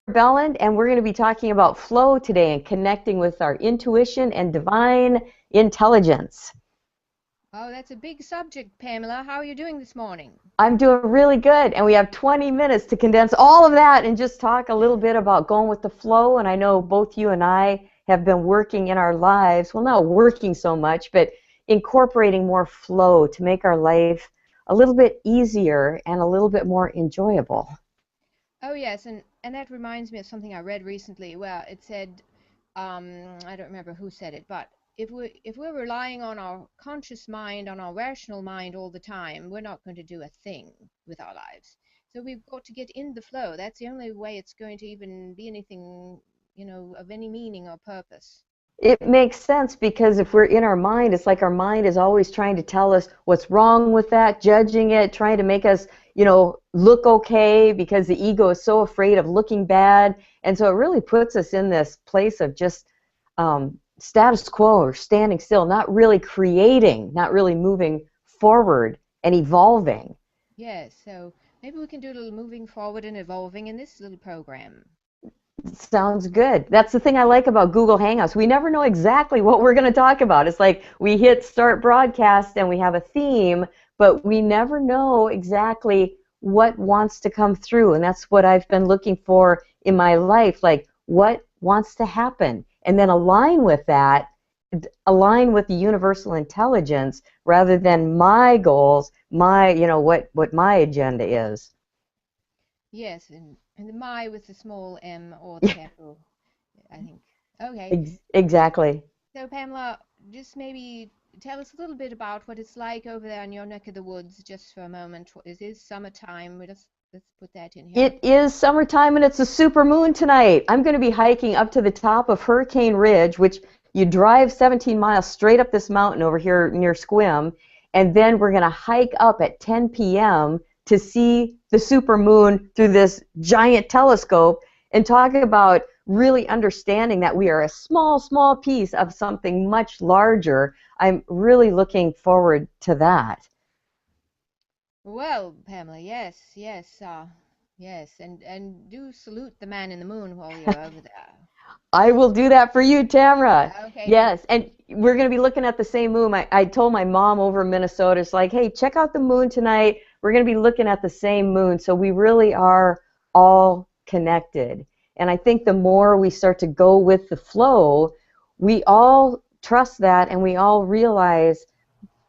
Belland, and we're going to be talking about flow today and connecting with our intuition and divine intelligence. Oh, that's a big subject, Pamela. How are you doing this morning? I'm doing really good, and we have 20 minutes to condense all of that and just talk a little bit about going with the flow. And I know both you and I have been working in our lives, well, not working so much, but incorporating more flow to make our life a little bit easier and a little bit more enjoyable. Oh, yes, and that reminds me of something I read recently. Well, it said, I don't remember who said it, but if we're relying on our conscious mind, on our rational mind all the time, we're not going to do a thing with our lives. So we've got to get in the flow. That's the only way it's going to even be anything, of any meaning or purpose. It makes sense because if we're in our mind, it's like our mind is always trying to tell us what's wrong with that, judging it, trying to make us, look okay because the ego is so afraid of looking bad. And so it really puts us in this place of just status quo or standing still, not really creating, not really moving forward and evolving. Yes, so maybe we can do a little moving forward and evolving in this little program. Sounds good. That's the thing I like about Google Hangouts. We never know exactly what we're going to talk about. It's like we hit start broadcast and we have a theme, but we never know exactly what wants to come through. And that's what I've been looking for in my life, like what wants to happen. And then align with that, align with the universal intelligence rather than my goals, what my agenda is. Yes, and the my with the small m or the capital, I think. Okay, Exactly. so Pamela, just maybe tell us a little bit about what it's like over there in your neck of the woods, just for a moment. It is summertime. Let's put that in here. It is summertime and it's a super moon tonight. I'm going to be hiking up to the top of Hurricane Ridge, which you drive 17 miles straight up this mountain over here near Squim, and then we're going to hike up at 10 p.m. to see the super moon through this giant telescope and talk about really understanding that we are a small, small piece of something much larger. I'm really looking forward to that. Well, Pamela, yes, yes, yes, and do salute the man in the moon while you're over there. I will do that for you, Tamara. Okay, Yes, and we're going to be looking at the same moon. I told my mom over in Minnesota, it's like, hey, check out the moon tonight. We're going to be looking at the same moon. So we really are all connected. And I think the more we start to go with the flow, we all trust that and we all realize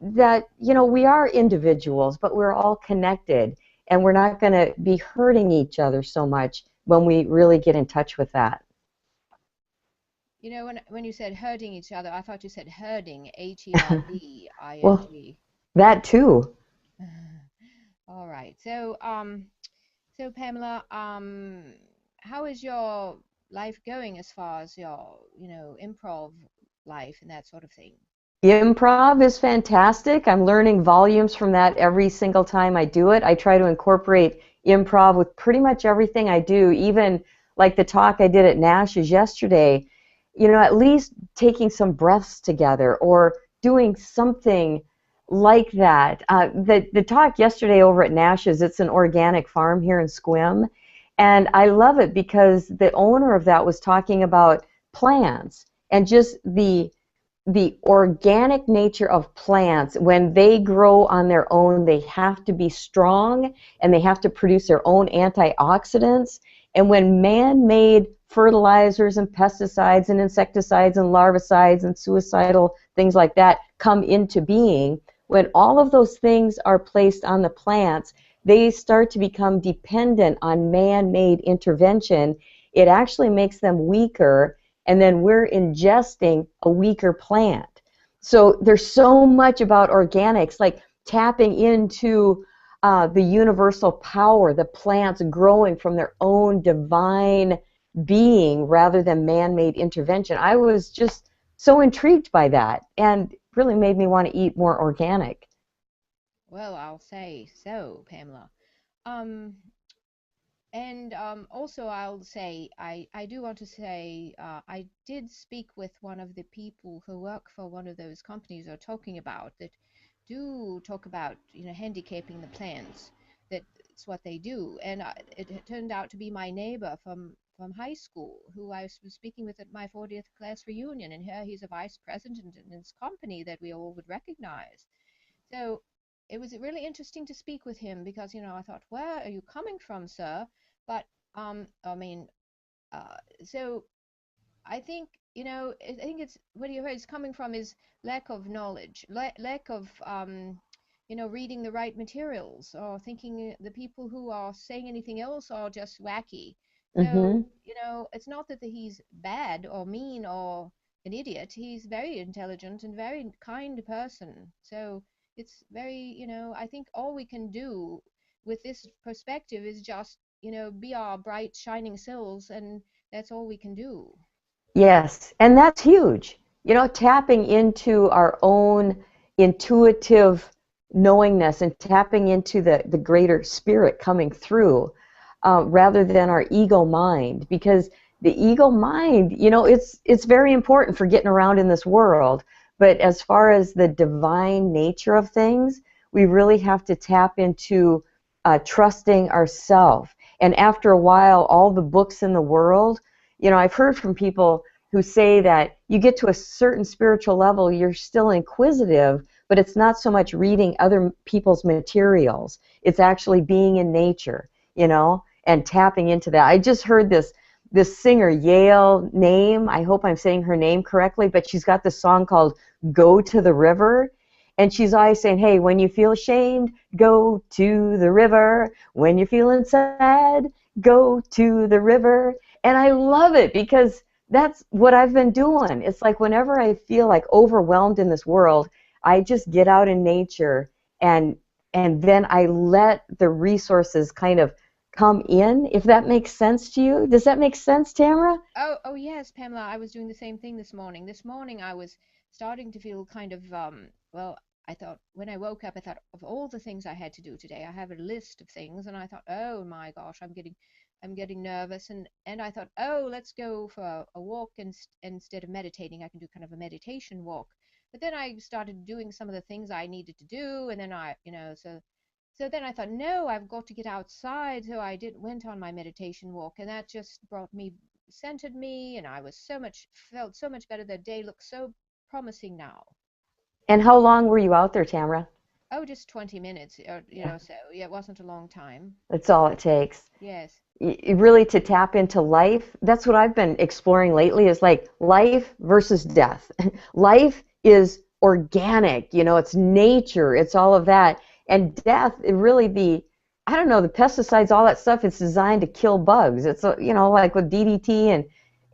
that, we are individuals, but we're all connected. And we're not going to be hurting each other so much when we really get in touch with that. when you said hurting each other, I thought you said herding, Well, herding. that too. All right. So Pamela, how is your life going as far as your, improv life and that sort of thing? Improv is fantastic. I'm learning volumes from that every single time I do it. I try to incorporate improv with pretty much everything I do, even like the talk I did at Nash's yesterday. At least taking some breaths together or doing something like that. The talk yesterday over at Nash's, it's an organic farm here in Squim, and I love it because the owner of that was talking about plants and just the organic nature of plants. When they grow on their own, they have to be strong and they have to produce their own antioxidants. And when man-made fertilizers and pesticides and insecticides and larvicides and suicidal things like that come into being, when all of those things are placed on the plants, they start to become dependent on man-made intervention. It actually makes them weaker, and then we're ingesting a weaker plant. So there's so much about organics, like tapping into the universal power, the plants growing from their own divine being rather than man-made intervention. I was just so intrigued by that and really made me want to eat more organic. Well, I'll say so, Pamela. Um, And also, I'll say, I do want to say, I did speak with one of the people who work for one of those companies you're talking about that do talk about, handicapping the plants. that's what they do. And it turned out to be my neighbor from high school, who I was speaking with at my 40th class reunion, and here he's a vice president in his company that we all would recognize. So it was really interesting to speak with him because, I thought, where are you coming from, sir? But I mean, so I think, I think it's where it's coming from is lack of knowledge, lack of, reading the right materials, or thinking the people who are saying anything else are just wacky. So, Mm-hmm. it's not that he's bad or mean or an idiot. He's very intelligent and very kind person. So it's very, I think all we can do with this perspective is just, be our bright, shining selves, and that's all we can do. Yes, and that's huge. Tapping into our own intuitive knowingness and tapping into the greater spirit coming through rather than our ego mind. Because the ego mind, it's very important for getting around in this world. But as far as the divine nature of things, we really have to tap into trusting ourselves. And after a while, all the books in the world, I've heard from people who say that you get to a certain spiritual level, you're still inquisitive, but it's not so much reading other people's materials. It's actually being in nature, and tapping into that. I just heard this singer, Yale name, I hope I'm saying her name correctly, but she's got this song called Go to the River. And she's always saying, hey, when you feel ashamed, go to the river. When you're feeling sad, go to the river. And I love it because that's what I've been doing. It's like whenever I feel like overwhelmed in this world, I just get out in nature and then I let the resources kind of come in, if that makes sense to you. Does that make sense, Tamara? Oh yes, Pamela, I was doing the same thing this morning. This morning I was starting to feel kind of, well, I thought when I woke up, I thought of all the things I had to do today. I have a list of things, and I thought, oh my gosh, I'm getting nervous, and I thought, oh, let's go for a walk, instead of meditating. I can do kind of a meditation walk. But then I started doing some of the things I needed to do, and then so then I thought, no, I've got to get outside. So I went on my meditation walk, and that just centered me, and felt so much better. The day looks so promising now. And how long were you out there, Tamara? Oh, just 20 minutes, or, Yeah, so yeah, it wasn't a long time. that's all it takes. Yes. Really to tap into life. That's what I've been exploring lately is like life versus death. Life is organic, it's nature, it's all of that. And death, it really I don't know, the pesticides, all that stuff, it's designed to kill bugs. It's, like with DDT and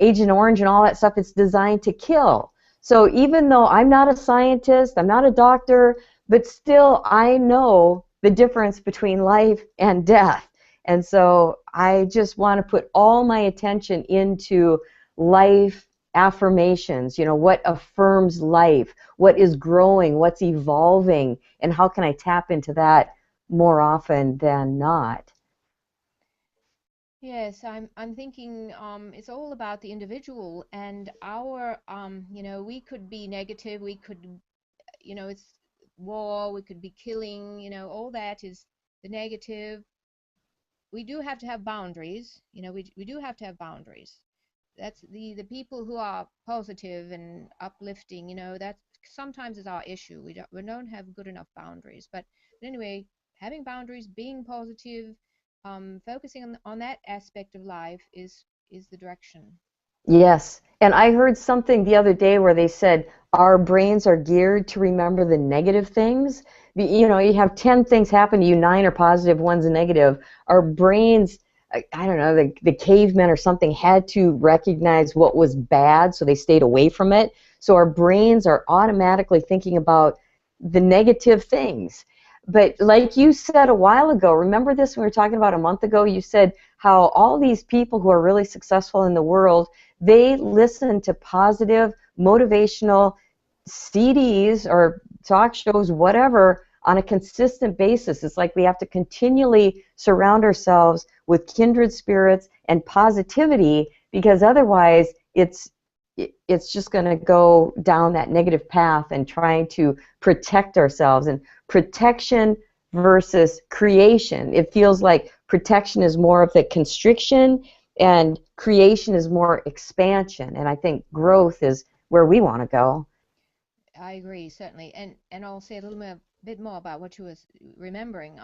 Agent Orange and all that stuff, it's designed to kill. So even though I'm not a scientist, I'm not a doctor, but still I know the difference between life and death. And so I just want to put all my attention into life affirmations, what affirms life, what is growing, what's evolving, and how can I tap into that more often than not. Yes, I'm thinking it's all about the individual and our we could be negative, we could it's war, we could be killing, all that is the negative. We do have to have boundaries, we do have to have boundaries. That's the people who are positive and uplifting, that sometimes is our issue. We don't have good enough boundaries. But anyway, having boundaries, being positive, focusing on that aspect of life is the direction. Yes. And I heard something the other day where they said our brains are geared to remember the negative things. You have 10 things happen to you, 9 are positive, one's a negative. Our brains, I don't know, the cavemen or something had to recognize what was bad, so they stayed away from it. So our brains are automatically thinking about the negative things. But like you said a while ago, remember this when we were talking about a month ago? You said how all these people who are really successful in the world, they listen to positive, motivational CDs or talk shows, whatever, on a consistent basis. It's like we have to continually surround ourselves with kindred spirits and positivity because otherwise it's just going to go down that negative path and trying to protect ourselves. And protection versus creation. It feels like protection is more of the constriction and creation is more expansion. And I think growth is where we want to go. I agree, certainly. And I'll say a little bit more about what you was remembering.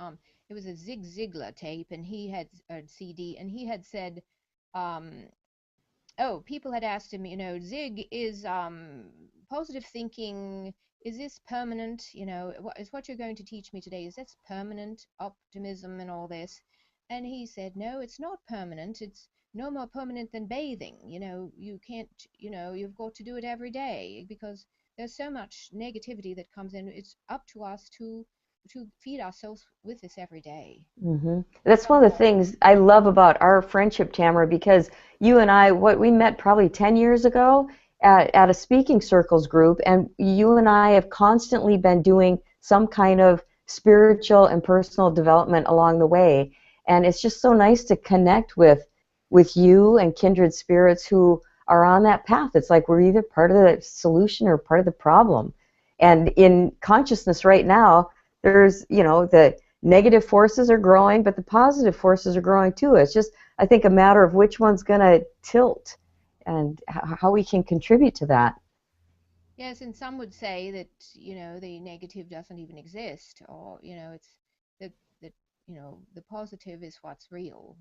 It was a Zig Ziglar tape, and he had a CD, and he had said, um, oh, people had asked him, Zig, is positive thinking, is this permanent? Is what you're going to teach me today, is this permanent optimism and all this? And he said, no, it's not permanent. It's no more permanent than bathing. You can't, you've got to do it every day because there's so much negativity that comes in. It's up to us to feed ourselves with this every day. That's one of the things I love about our friendship, Tamara, because you and I, we met probably 10 years ago at a speaking circles group, and you and I have constantly been doing some kind of spiritual and personal development along the way. And it's just so nice to connect with you and kindred spirits who are on that path. It's like we're either part of the solution or part of the problem. And in consciousness right now, there's, the negative forces are growing, but the positive forces are growing too. It's just, I think, a matter of which one's going to tilt and how we can contribute to that. Yes, and some would say that, the negative doesn't even exist, or, it's that the positive is what's real.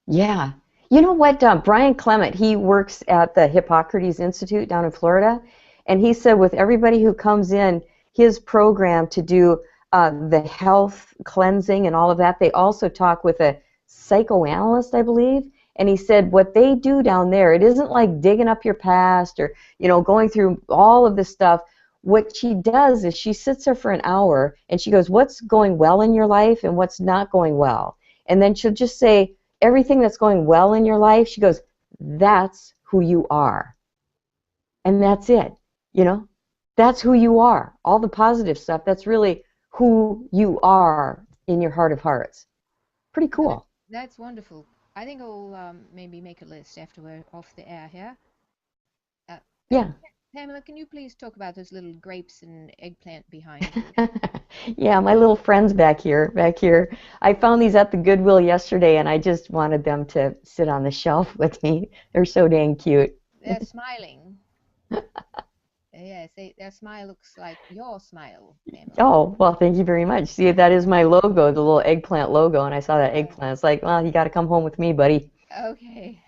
Yeah. You know what, Brian Clement, he works at the Hippocrates Institute down in Florida, and he said with everybody who comes in his program to do the health cleansing and all of that, they also talk with a psychoanalyst, I believe, and he said what they do down there, it isn't like digging up your past or, going through all of this stuff. What she does is she sits there for an hour and she goes, what's going well in your life and what's not going well? And then she'll just say, everything that's going well in your life, she goes, that's who you are. And that's it, That's who you are. All the positive stuff, that's really who you are in your heart of hearts. Pretty cool. That's wonderful. I think I'll maybe make a list after we're off the air here. Yeah. Pamela, can you please talk about those little grapes and eggplant behind you? Yeah, my little friends back here. I found these at the Goodwill yesterday, and I just wanted them to sit on the shelf with me. They're so dang cute. They're smiling. Yes, their smile looks like your smile, Pamela. Oh, well, thank you very much. See, that is my logo, the little eggplant logo, and I saw that eggplant. It's like, well, you got to come home with me, buddy. Okay.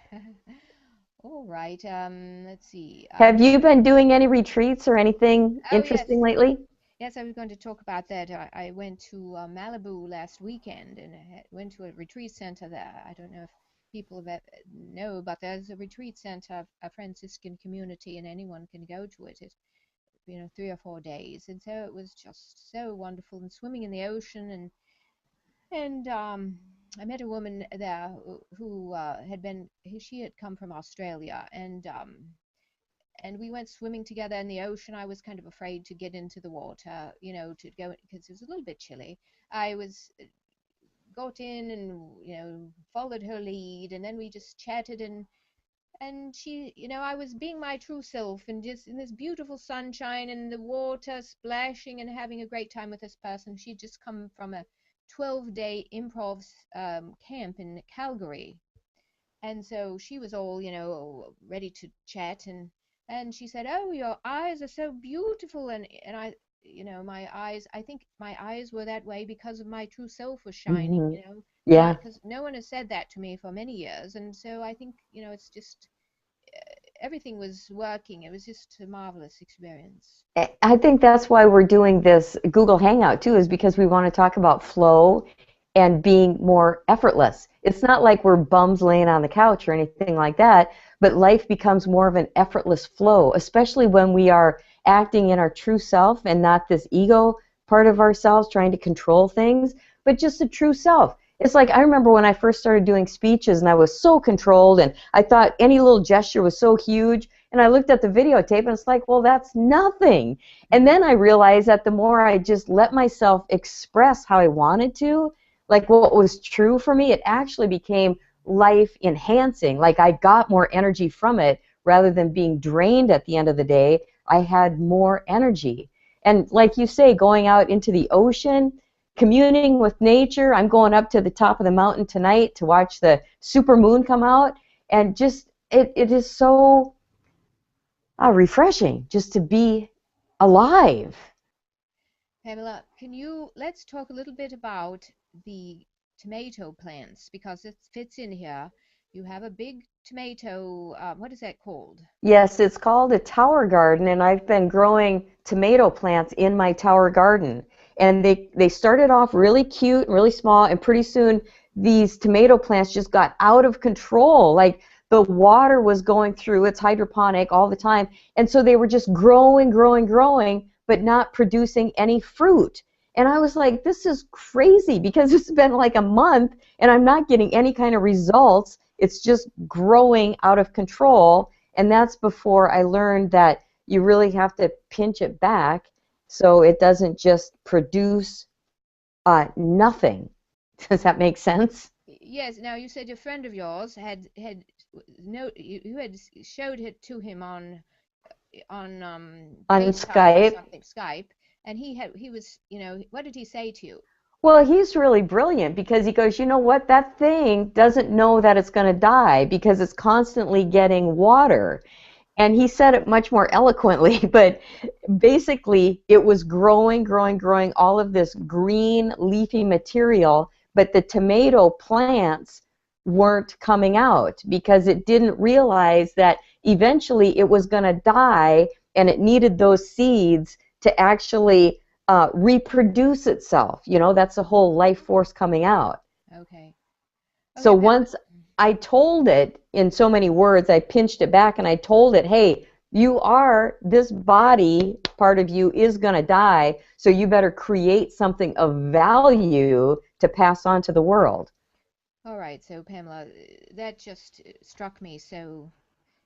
All right. Let's see. Have you been doing any retreats or anything interesting lately? Yes, I was going to talk about that. I went to Malibu last weekend and went to a retreat center there. I don't know if people know, but there's a retreat center, a Franciscan community, and anyone can go to it. It's 3 or 4 days, and so it was just so wonderful. And swimming in the ocean, and I met a woman there who she had come from Australia, and we went swimming together in the ocean. I was kind of afraid to get into the water, to go because it was a little bit chilly. I got in and followed her lead, and then we just chatted, and she, I was being my true self and just in this beautiful sunshine and the water splashing and having a great time with this person. She'd just come from a 12-day improv camp in Calgary, and so she was all ready to chat, and she said, oh, your eyes are so beautiful, and I, my eyes, I think my eyes were that way because of my true self was shining. Yeah. Because no one has said that to me for many years, and so I think it's just everything was working. It was just a marvelous experience. I think that's why we're doing this Google Hangout too, is because we want to talk about flow and being more effortless. It's not like we're bums laying on the couch or anything like that, but life becomes more of an effortless flow, especially when we are acting in our true self and not this ego part of ourselves trying to control things, but just a true self. It's like I remember when I first started doing speeches and I was so controlled and I thought any little gesture was so huge, and I looked at the videotape and it's like, well, that's nothing. And then I realized that the more I just let myself express how I wanted to, like what was true for me, it actually became life enhancing. Like I got more energy from it rather than being drained at the end of the day. I had more energy. And like you say, going out into the ocean, communing with nature. I'm going up to the top of the mountain tonight to watch the super moon come out, and just it is so refreshing just to be alive. Pamela, let's talk a little bit about the tomato plants because it fits in here. You have a big tomato, what is that called? Yes, it's called a tower garden, and I've been growing tomato plants in my tower garden. And they started off really cute and really small, and pretty soon these tomato plants just got out of control. Like the water was going through, it's hydroponic all the time, and so they were just growing, growing, growing, but not producing any fruit. And I was like, this is crazy because it's been like a month and I'm not getting any kind of results. It's just growing out of control. And that's before I learned that you really have to pinch it back so it doesn't just produce nothing. Does that make sense? Yes. Now you said a friend of yours had no you had showed it to him on On FaceTime or Skype. something, Skype, and he was, what did he say to you? Well, he's really brilliant because he goes, you know what? That thing doesn't know that it's going to die because it's constantly getting water. And he said it much more eloquently, but basically it was growing, growing, growing, all of this green leafy material, but the tomato plants weren't coming out because it didn't realize that eventually it was going to die and it needed those seeds to actually reproduce itself. You know, that's the whole life force coming out. Okay. So Okay, Pamela. once I told it in so many words, I pinched it back and I told it, hey, this body part of you is going to die, so you better create something of value to pass on to the world. All right, so Pamela, that just struck me so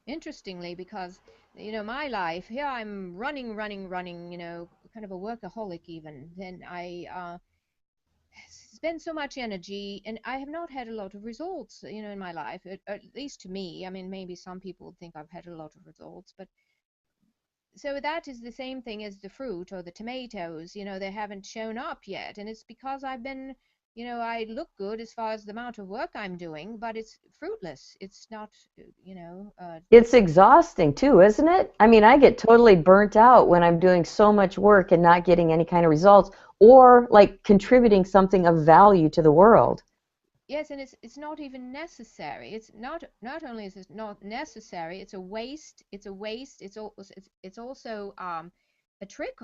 interestingly because my life here, I'm running, running, running, kind of a workaholic even. Then I spend so much energy, and I have not had a lot of results, in my life, at least to me. I mean, maybe some people would think I've had a lot of results, but so that is the same thing as the fruit or the tomatoes. They haven't shown up yet, and it's because I've been, I look good as far as the amount of work I'm doing, but it's fruitless. It's not, It's exhausting too, isn't it? I mean, I get totally burnt out when I'm doing so much work and not getting any kind of results or like contributing something of value to the world. yes, and it's not even necessary. It's not only is it not necessary, it's a waste. It's a waste. It's also a trick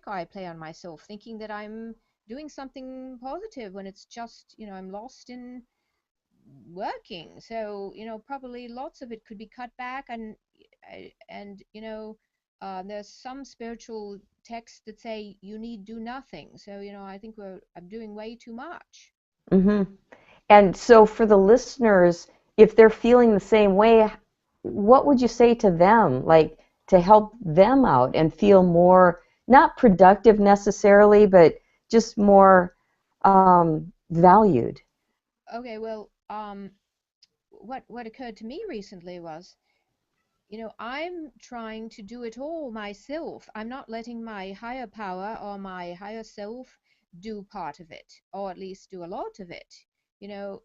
I play on myself, thinking that I'm doing something positive when it's just, I'm lost in working. So, probably lots of it could be cut back, and there's some spiritual texts that say you need do nothing. So, I think I'm doing way too much. Hmm. And so for the listeners, if they're feeling the same way, what would you say to them, like to help them out and feel more, not productive necessarily, but just more valued? Okay, well, what occurred to me recently was, I'm trying to do it all myself. I'm not letting my higher power or my higher self do part of it, or at least do a lot of it, you know,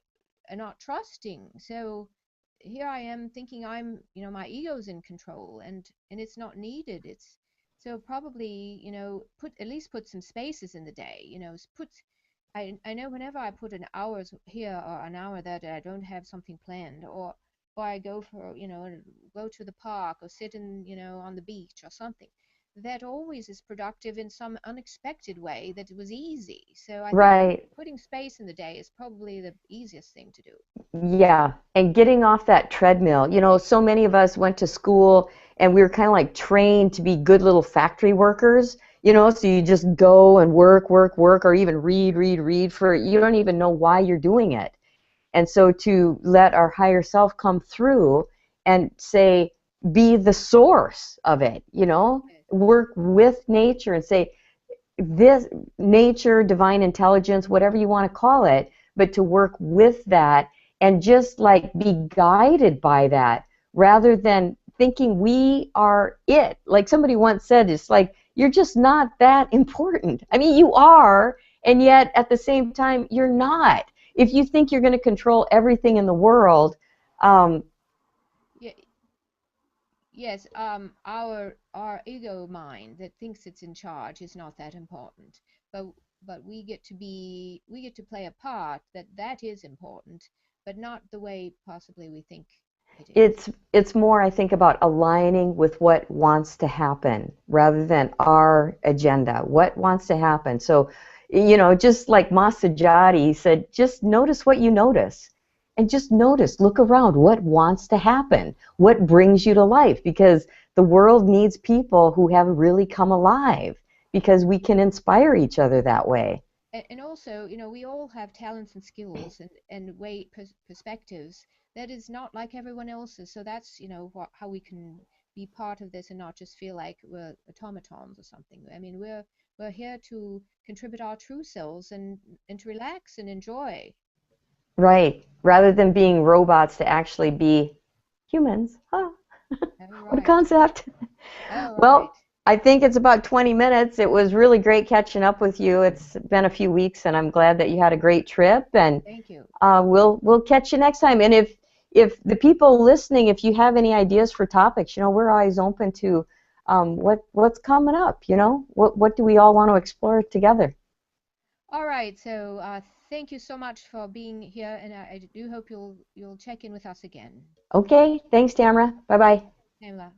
and not trusting. So here I am thinking my ego's in control, and it's not needed. It's so probably, put some spaces in the day, I know whenever I put an hour's here or an hour there that I don't have something planned, or I go go to the park or sit on the beach or something, that always is productive in some unexpected way that it was easy. So I think Right. putting space in the day is probably the easiest thing to do. Yeah, and getting off that treadmill. You know, so many of us went to school and we were kind of like trained to be good little factory workers, you know, so you just go and work, work, work, or even read, read, read for you don't even know why you're doing it. And so to let our higher self come through and say, be the source of it, you know, Yes. work with nature and say, this nature, divine intelligence, whatever you want to call it, but to work with that and just like be guided by that rather than thinking we are it. Like somebody once said, it's like you're just not that important. I mean, you are, And yet, at the same time, you're not. If you think you're going to control everything in the world, um, Yeah, yes, our ego mind that thinks it's in charge is not that important, but we get to play a part that is important, but not the way possibly we think it is. it's more, I think, about aligning with what wants to happen rather than our agenda. What wants to happen? So, just like Masajati said, just notice what you notice, and just notice, look around, what wants to happen, what brings you to life, because the world needs people who have really come alive, because we can inspire each other that way. And also, we all have talents and skills and perspectives that is not like everyone else's. So that's, how we can be part of this and not just feel like we're automatons or something. I mean, we're here to contribute our true selves and to relax and enjoy. Right. Rather than being robots, to actually be humans. Huh. Oh, What a right. concept. Oh, right. Well, I think it's about 20 minutes. It was really great catching up with you. It's been a few weeks, and I'm glad that you had a great trip. And Thank you. we'll catch you next time. And if the people listening, if you have any ideas for topics, we're always open to what's coming up. What do we all want to explore together? All right. So, thank you so much for being here, and I do hope you'll check in with us again. Okay. Thanks, Tamara. Bye bye. Pamela.